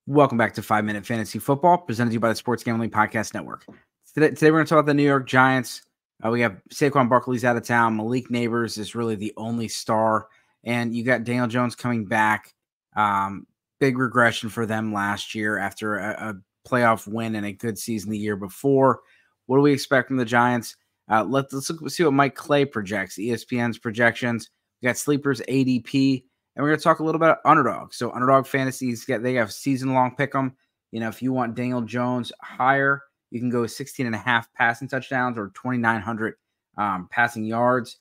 Welcome back to 5-Minute Fantasy Football, presented to you by the Sports Gambling Podcast Network. Today we're going to talk about the New York Giants. We have Saquon Barkley's out of town. Malik Nabers is really the only star. And you got Daniel Jones coming back. Big regression for them last year after a playoff win and a good season the year before. What do we expect from the Giants? Let's see what Mike Clay projects, ESPN's projections. We got Sleeper's ADP. And we're going to talk a little bit about Underdog. So Underdog Fantasies, they have season-long pick'em. You know, if you want Daniel Jones higher, you can go 16.5 passing touchdowns or 2,900 passing yards,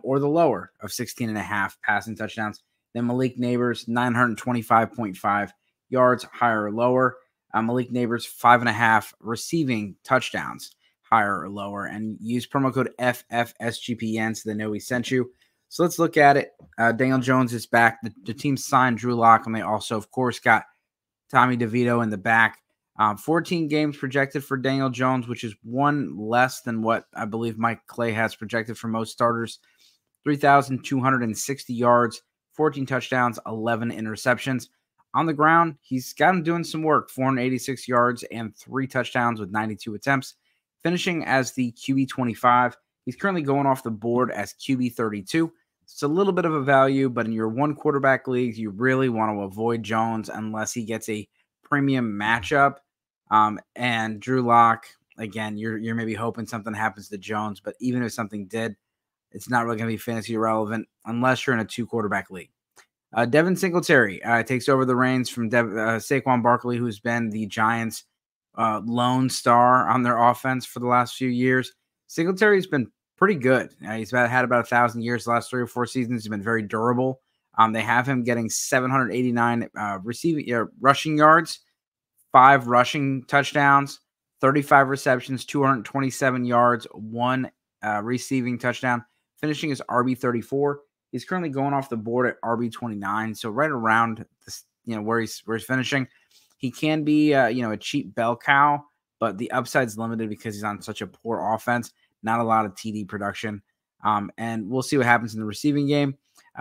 or the lower of 16.5 passing touchdowns. Then Malik Nabers, 925.5 yards, higher or lower. Malik Nabers, 5.5 receiving touchdowns, higher or lower. And use promo code FFSGPN so they know we sent you. So let's look at it. Daniel Jones is back. The team signed Drew Lock, and they also, of course, got Tommy DeVito in the back. 14 games projected for Daniel Jones, which is one less than what I believe Mike Clay has projected for most starters. 3,260 yards, 14 touchdowns, 11 interceptions. On the ground, he's got him doing some work, 486 yards and 3 touchdowns with 92 attempts, finishing as the QB 25. He's currently going off the board as QB 32. It's a little bit of a value, but in your one quarterback leagues, you really want to avoid Jones unless he gets a premium matchup. And Drew Lock, again, you're maybe hoping something happens to Jones, but even if something did, it's not really going to be fantasy relevant unless you're in a 2-quarterback league. Devin Singletary takes over the reins from Saquon Barkley, who's been the Giants' lone star on their offense for the last few years. Singletary has been pretty good. He's had about 1,000 years the last 3 or 4 seasons. He's been very durable. They have him getting 789 rushing yards, 5 rushing touchdowns, 35 receptions, 227 yards, 1 receiving touchdown, finishing as RB34. He's currently going off the board at RB29, so right around this, where he's finishing. He can be a cheap bell cow, but the upside's limited because he's on such a poor offense. Not a lot of TD production. And we'll see what happens in the receiving game.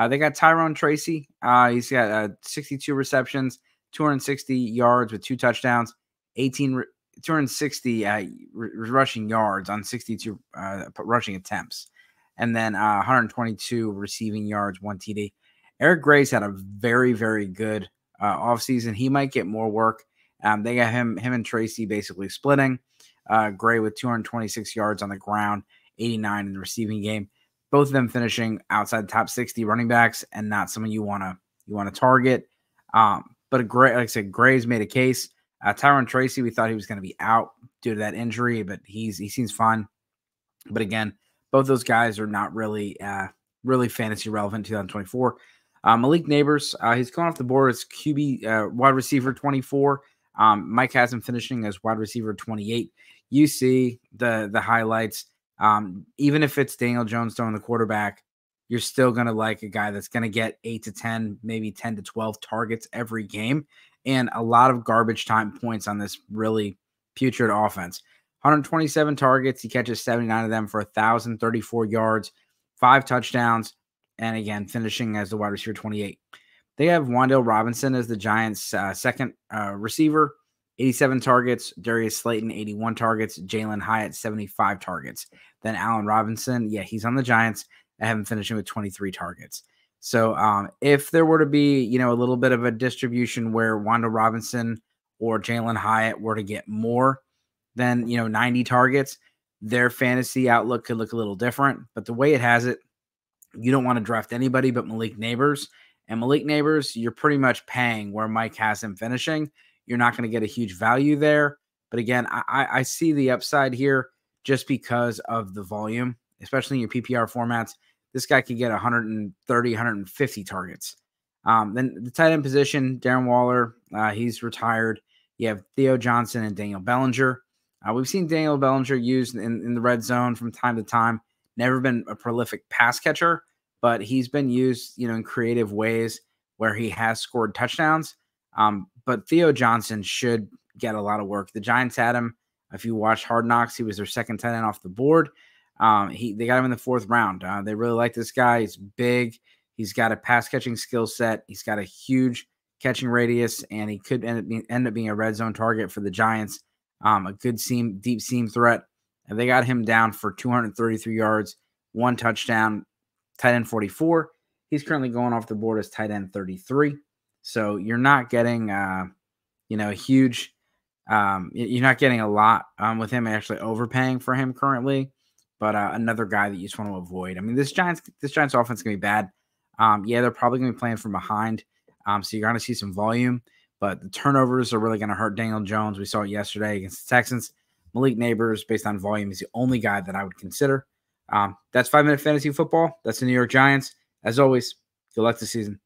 They got Tyrone Tracy. He's got 62 receptions, 260 yards with 2 touchdowns, 260 rushing yards on 62 rushing attempts, and then 122 receiving yards, 1 TD. Eric Gray's had a very, very good offseason. He might get more work. They got him and Tracy basically splitting. Gray with 226 yards on the ground, 89 in the receiving game. Both of them finishing outside the top 60 running backs, and not someone you want to target. But Gray, like I said, Gray's made a case. Tyrone Tracy, we thought he was going to be out due to that injury, but he seems fine. But again, both those guys are not really fantasy relevant in 2024. Malik Nabers, he's going off the board as QB wide receiver 24. Mike has him finishing as wide receiver 28. You see the highlights. Even if it's Daniel Jones throwing the quarterback, you're still going to like a guy that's going to get 8 to 10, maybe 10 to 12 targets every game, and a lot of garbage time points on this really putrid offense. 127 targets. He catches 79 of them for 1,034 yards, 5 touchdowns, and again, finishing as the wide receiver 28. They have Wan'Dale Robinson as the Giants' second receiver, 87 targets. Darius Slayton, 81 targets. Jalen Hyatt, 75 targets. Then Allen Robinson, he's on the Giants. I have him finishing with 23 targets. So if there were to be, a little bit of a distribution where Wan'Dale Robinson or Jalen Hyatt were to get more than, 90 targets, their fantasy outlook could look a little different. But the way it has it, you don't want to draft anybody but Malik Nabers. And Malik Nabers, you're pretty much paying where Mike has him finishing. You're not going to get a huge value there. But again, I see the upside here just because of the volume, especially in your PPR formats. This guy could get 130, 150 targets. Then the tight end position, Darren Waller, he's retired. You have Theo Johnson and Daniel Bellinger. We've seen Daniel Bellinger used in the red zone from time to time. Never been a prolific pass catcher, but he's been used, in creative ways where he has scored touchdowns. But Theo Johnson should get a lot of work. The Giants had him. If you watch Hard Knocks, he was their second tight end off the board. They got him in the 4th round. They really like this guy. He's big. He's got a pass catching skill set. He's got a huge catching radius, and he could end up being a red zone target for the Giants. A good deep seam threat. And they got him down for 233 yards, 1 touchdown, tight end 44. He's currently going off the board as tight end 33. So you're not getting, a huge. You're not getting a lot with him actually overpaying for him currently. But another guy that you just want to avoid. I mean, this Giants offense is going to be bad. They're probably going to be playing from behind. So you're going to see some volume. But the turnovers are really going to hurt Daniel Jones. We saw it yesterday against the Texans. Malik Nabers, based on volume, is the only guy that I would consider. That's 5-Minute Fantasy Football. That's the New York Giants. As always, good luck this season.